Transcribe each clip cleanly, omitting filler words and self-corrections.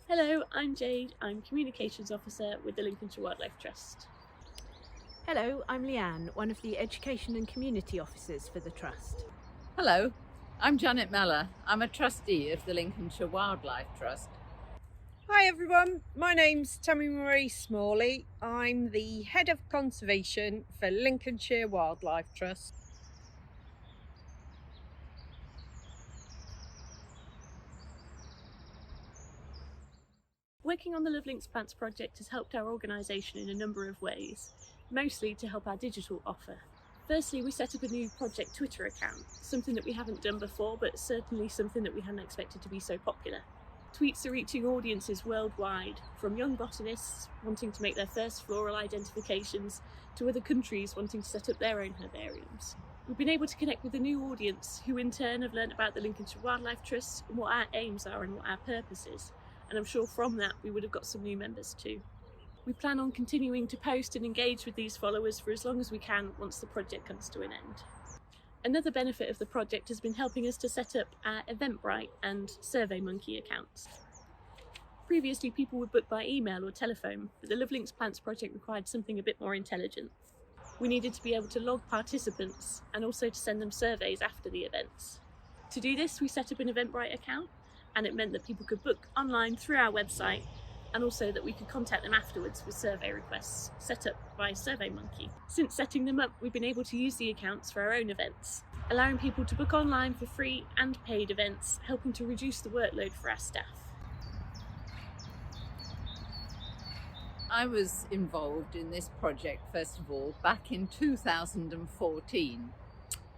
Hello, I'm Jade. I'm Communications Officer with the Lincolnshire Wildlife Trust. Hello, I'm Leanne, one of the Education and Community Officers for the Trust. Hello, I'm Janet Meller. I'm a trustee of the Lincolnshire Wildlife Trust. Hi everyone, my name's Tammy Marie Smalley. I'm the Head of Conservation for Lincolnshire Wildlife Trust. Working on the Love Links Plants project has helped our organisation in a number of ways, mostly to help our digital offer. Firstly, we set up a new project Twitter account, something that we haven't done before, but certainly something that we hadn't expected to be so popular. Tweets are reaching audiences worldwide, from young botanists wanting to make their first floral identifications to other countries wanting to set up their own herbariums. We've been able to connect with a new audience who in turn have learnt about the Lincolnshire Wildlife Trust and what our aims are and what our purpose is. And I'm sure from that we would have got some new members too. We plan on continuing to post and engage with these followers for as long as we can once the project comes to an end. Another benefit of the project has been helping us to set up our Eventbrite and SurveyMonkey accounts. Previously people would book by email or telephone, but the Love Links Plants project required something a bit more intelligent. We needed to be able to log participants and also to send them surveys after the events. To do this, we set up an Eventbrite account, and it meant that people could book online through our website, and also that we could contact them afterwards with survey requests set up by SurveyMonkey. Since setting them up, we've been able to use the accounts for our own events, allowing people to book online for free and paid events, helping to reduce the workload for our staff. I was involved in this project, first of all, back in 2014.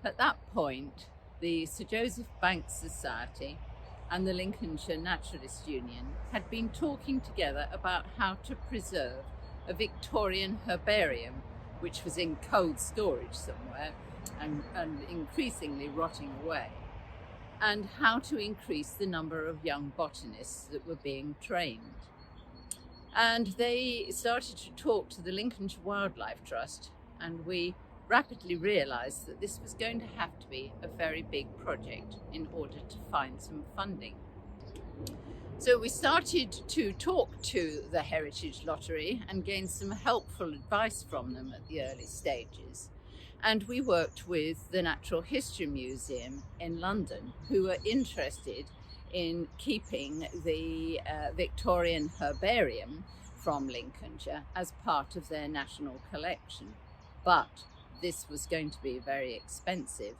At that point, the Sir Joseph Banks Society and the Lincolnshire Naturalist Union had been talking together about how to preserve a Victorian herbarium which was in cold storage somewhere and increasingly rotting away, and how to increase the number of young botanists that were being trained. And they started to talk to the Lincolnshire Wildlife Trust, and we rapidly realised that this was going to have to be a very big project in order to find some funding. So we started to talk to the Heritage Lottery and gain some helpful advice from them at the early stages. And we worked with the Natural History Museum in London, who were interested in keeping the Victorian herbarium from Lincolnshire as part of their national collection. But this was going to be very expensive.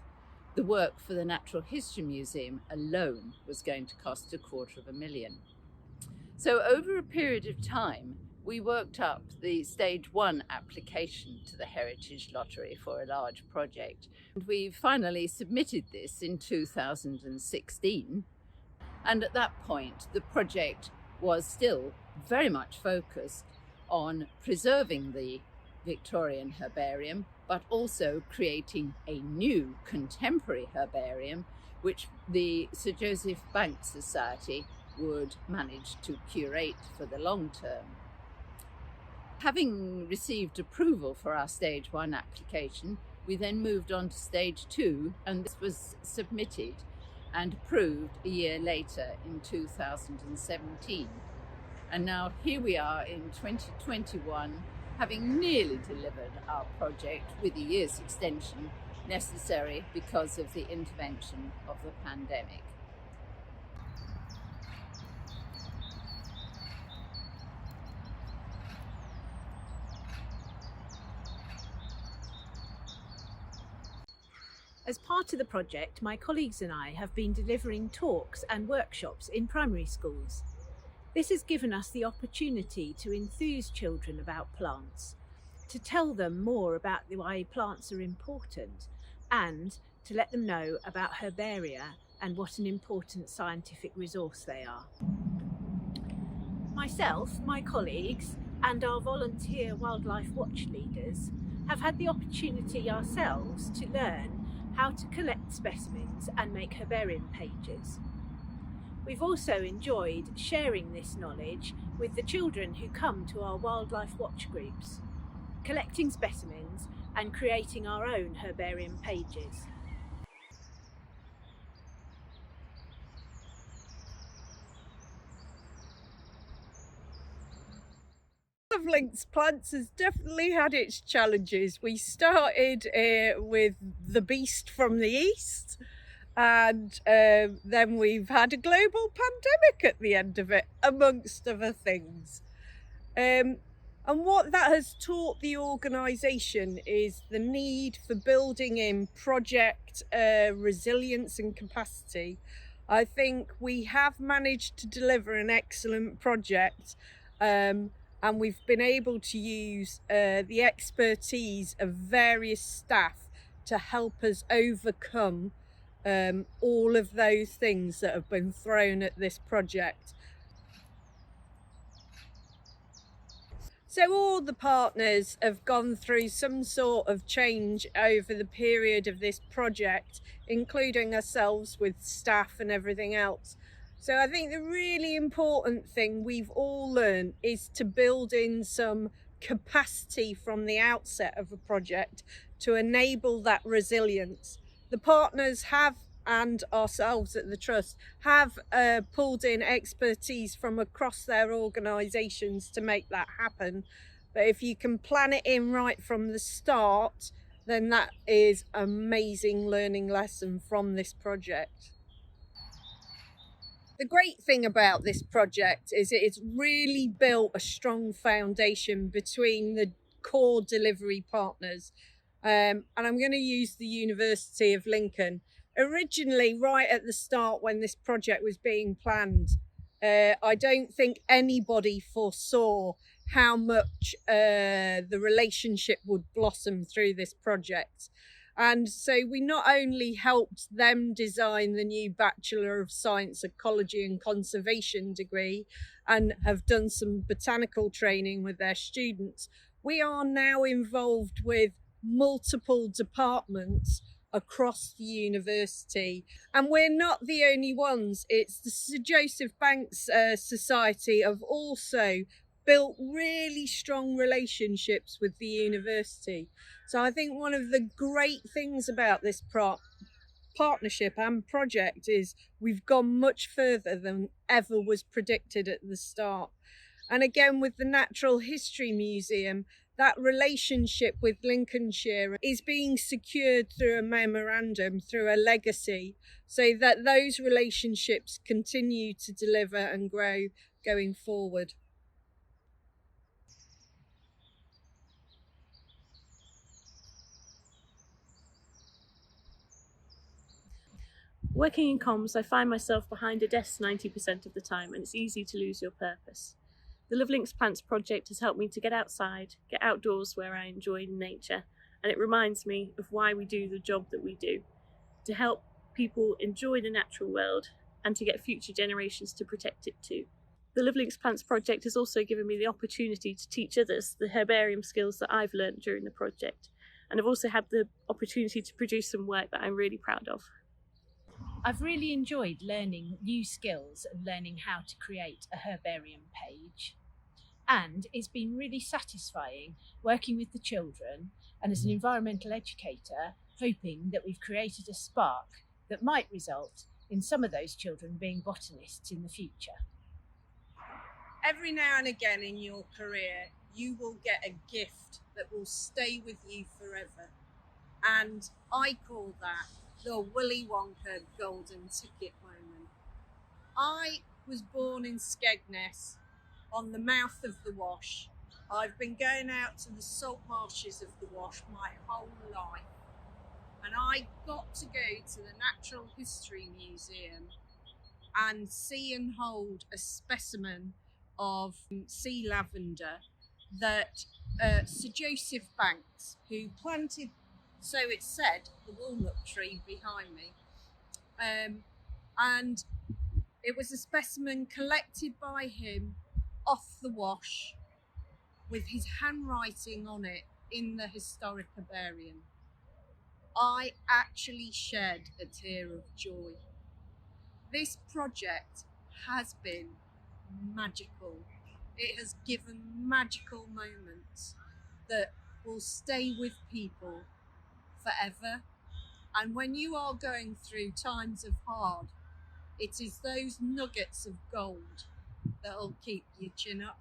The work for the Natural History Museum alone was going to cost $250,000. So over a period of time, we worked up the stage 1 application to the Heritage Lottery for a large project. And we finally submitted this in 2016. And at that point, the project was still very much focused on preserving the Victorian herbarium, but also creating a new contemporary herbarium, which the Sir Joseph Banks Society would manage to curate for the long term. Having received approval for our stage 1 application, we then moved on to stage 2, and this was submitted and approved a year later in 2017. And now here we are in 2021, having nearly delivered our project with a year's extension necessary because of the intervention of the pandemic. As part of the project, my colleagues and I have been delivering talks and workshops in primary schools. This has given us the opportunity to enthuse children about plants, to tell them more about why plants are important, and to let them know about herbaria and what an important scientific resource they are. Myself, my colleagues, and our volunteer wildlife watch leaders have had the opportunity ourselves to learn how to collect specimens and make herbarium pages. We've also enjoyed sharing this knowledge with the children who come to our wildlife watch groups, collecting specimens and creating our own herbarium pages. Links Plants has definitely had its challenges. We started with the beast from the east, and then we've had a global pandemic at the end of it, amongst other things. And what that has taught the organisation is the need for building in project resilience and capacity. I think we have managed to deliver an excellent project, and we've been able to use the expertise of various staff to help us overcome all of those things that have been thrown at this project. So all the partners have gone through some sort of change over the period of this project, including ourselves with staff and everything else. So I think the really important thing we've all learned is to build in some capacity from the outset of a project to enable that resilience. The partners have, and ourselves at the Trust, have pulled in expertise from across their organisations to make that happen. But if you can plan it in right from the start, then that is an amazing learning lesson from this project. The great thing about this project is it's really built a strong foundation between the core delivery partners. And I'm going to use the University of Lincoln. Originally, right at the start when this project was being planned, I don't think anybody foresaw how much the relationship would blossom through this project. And so we not only helped them design the new Bachelor of Science, Ecology and Conservation degree and have done some botanical training with their students, we are now involved with multiple departments across the university, and we're not the only ones. It's the Sir Joseph Banks Society have also built really strong relationships with the university. So I think one of the great things about this partnership and project is we've gone much further than ever was predicted at the start. And again, with the Natural History Museum, that relationship with Lincolnshire is being secured through a memorandum, through a legacy, so that those relationships continue to deliver and grow going forward. Working in comms, I find myself behind a desk 90% of the time, and it's easy to lose your purpose. The Love Links Plants project has helped me to get outside, get outdoors where I enjoy nature, and it reminds me of why we do the job that we do, to help people enjoy the natural world and to get future generations to protect it too. The Love Links Plants project has also given me the opportunity to teach others the herbarium skills that I've learnt during the project, and I've also had the opportunity to produce some work that I'm really proud of. I've really enjoyed learning new skills and learning how to create a herbarium page. And it's been really satisfying working with the children and as an environmental educator, hoping that we've created a spark that might result in some of those children being botanists in the future. Every now and again in your career, you will get a gift that will stay with you forever. And I call that the Willy Wonka golden ticket moment. I was born in Skegness on the mouth of the Wash. I've been going out to the salt marshes of the Wash my whole life. And I got to go to the Natural History Museum and see and hold a specimen of sea lavender that Sir Joseph Banks, who planted, so it's said, the walnut tree behind me, and it was a specimen collected by him off the Wash with his handwriting on it in the historic herbarium. I actually shed a tear of joy. This project has been magical. It has given magical moments that will stay with people forever. And when you are going through times of hard, it is those nuggets of gold that'll keep your chin up.